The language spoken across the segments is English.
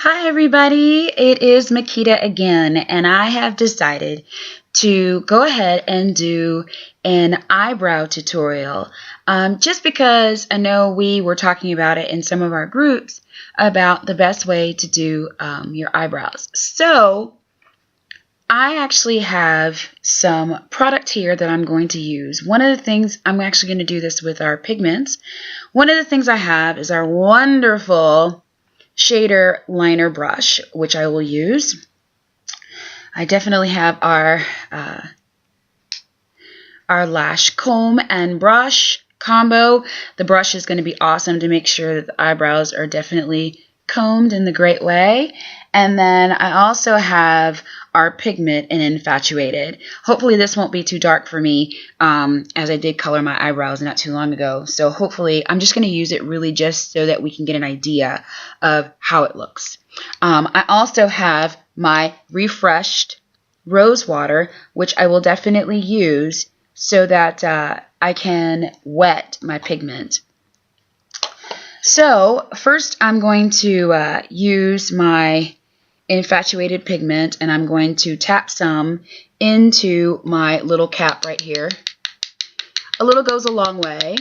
Hi everybody, it is Makita again, and I have decided to go ahead and do an eyebrow tutorial just because I know we were talking about it in some of our groups about the best way to do your eyebrows. So I actually have some product here that I'm going to use. One of the things, I'm actually going to do this with our pigments. One of the things I have is our wonderful shader liner brush, which I will use. I definitely have our lash comb and brush combo. The brush is going to be awesome to make sure that the eyebrows are definitely combed in the great way. And then I also have our pigment in Infatuated. Hopefully this won't be too dark for me as I did color my eyebrows not too long ago. So hopefully I'm just going to use it really just so that we can get an idea of how it looks. I also have my refreshed rose water, which I will definitely use so that I can wet my pigment. So first I'm going to use my Infatuated Pigment, and I'm going to tap some into my little cap right here. A little goes a long way.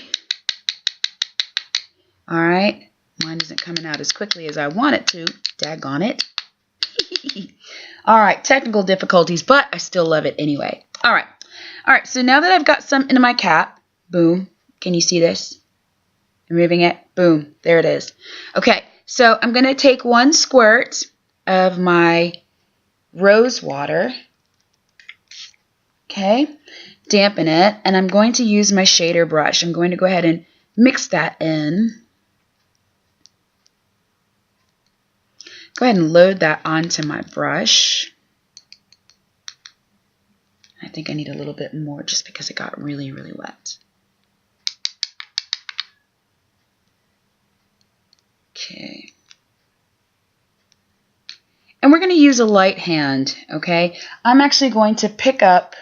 Alright, mine isn't coming out as quickly as I want it to. Daggone it. Alright, technical difficulties, but I still love it anyway. Alright, so now that I've got some into my cap, boom, can you see this? I'm moving it, boom, there it is. Okay, so I'm going to take one squirt of my rose water, okay, dampen it, and I'm going to use my shader brush. I'm going to go ahead and mix that in. Go ahead and load that onto my brush. I think I need a little bit more just because it got really, really wet. Okay. And we're going to use a light hand, okay? I'm actually going to pick up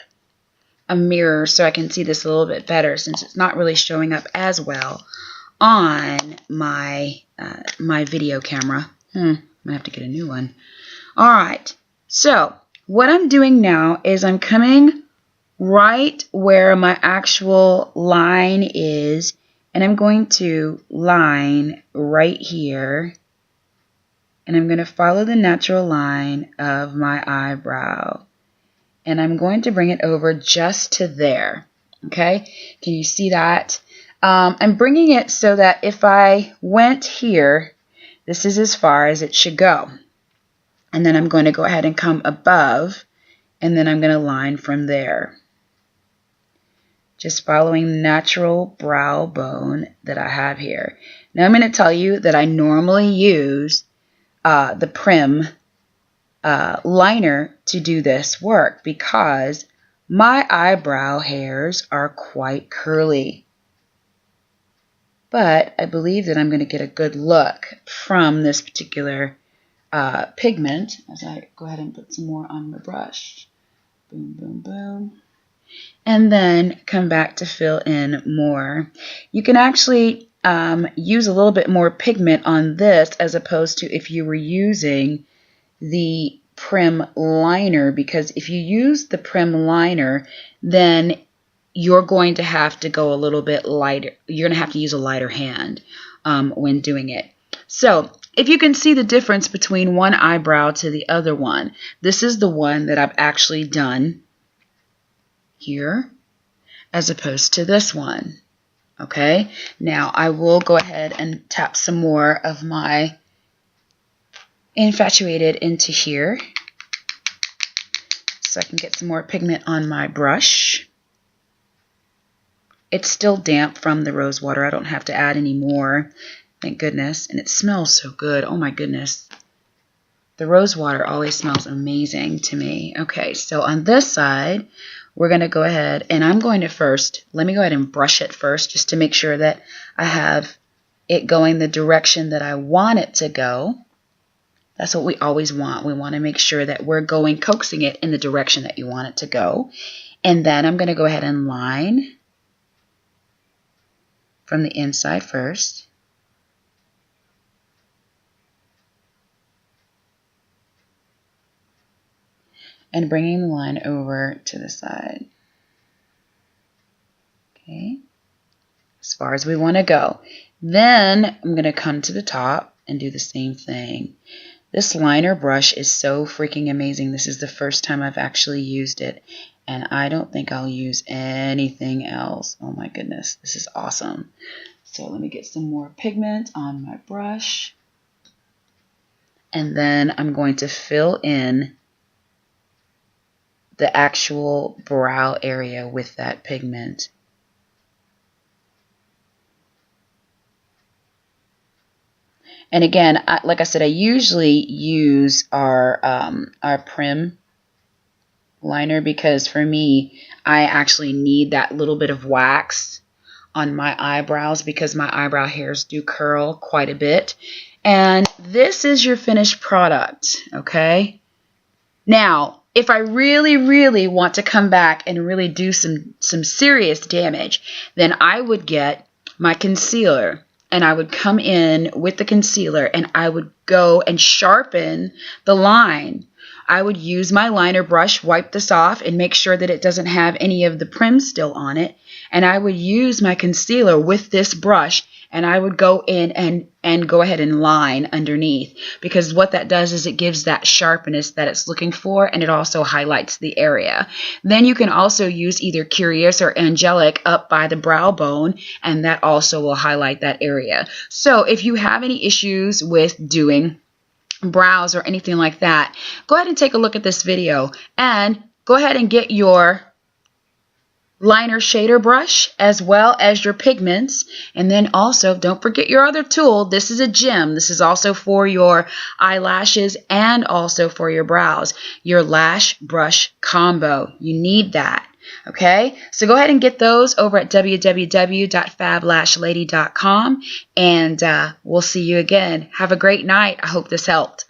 a mirror so I can see this a little bit better since it's not really showing up as well on my my video camera. I'm going to have to get a new one. Alright, so what I'm doing now is I'm coming right where my actual line is, and I'm going to line right here. And I'm going to follow the natural line of my eyebrow. And I'm going to bring it over just to there. Okay? Can you see that? I'm bringing it so that if I went here, this is as far as it should go. And then I'm going to go ahead and come above, and then I'm going to line from there. Just following the natural brow bone that I have here. Now I'm going to tell you that I normally use the Prim liner to do this work because my eyebrow hairs are quite curly. But I believe that I'm going to get a good look from this particular pigment as I go ahead and put some more on my brush. Boom, boom, boom. And then come back to fill in more. You can actually use a little bit more pigment on this as opposed to if you were using the Prim liner, because if you use the Prim liner, then you're going to have to go a little bit lighter. You're going to have to use a lighter hand when doing it. So if you can see the difference between one eyebrow to the other one, this is the one that I've actually done here as opposed to this one. Okay, now I will go ahead and tap some more of my Infatuated into here so I can get some more pigment on my brush. It's still damp from the rose water. I don't have to add any more, thank goodness. And it smells so good. Oh my goodness. The rose water always smells amazing to me. Okay, so on this side, we're going to go ahead and I'm going to first, let me go ahead and brush it first just to make sure that I have it going the direction that I want it to go. That's what we always want. We want to make sure that we're coaxing it in the direction that you want it to go. And then I'm going to go ahead and line from the inside first. and bringing the line over to the side. Okay, as far as we want to go. Then I'm going to come to the top and do the same thing. This liner brush is so freaking amazing. This is the first time I've actually used it, and I don't think I'll use anything else. Oh my goodness, this is awesome. So let me get some more pigment on my brush, and then I'm going to fill in the actual brow area with that pigment. And again, like I said, I usually use our Prim liner because for me, I actually need that little bit of wax on my eyebrows because my eyebrow hairs do curl quite a bit. And this is your finished product, okay? Now, if I really, really want to come back and really do some serious damage, then I would get my concealer. And I would come in with the concealer and I would go and sharpen the line. I would use my liner brush, wipe this off, and make sure that it doesn't have any of the Prim still on it. And I would use my concealer with this brush, and I would go in and go ahead and line underneath. Because what that does is it gives that sharpness that it's looking for, and it also highlights the area. Then you can also use either Curious or Angelic up by the brow bone, and that also will highlight that area. So if you have any issues with doing brows or anything like that, go ahead and take a look at this video and go ahead and get your liner shader brush as well as your pigments. And then also don't forget your other tool. This is a gem. This is also for your eyelashes and also for your brows. Your lash brush combo. You need that. Okay, so go ahead and get those over at www.fablashlady.com, and we'll see you again. Have a great night. I hope this helped.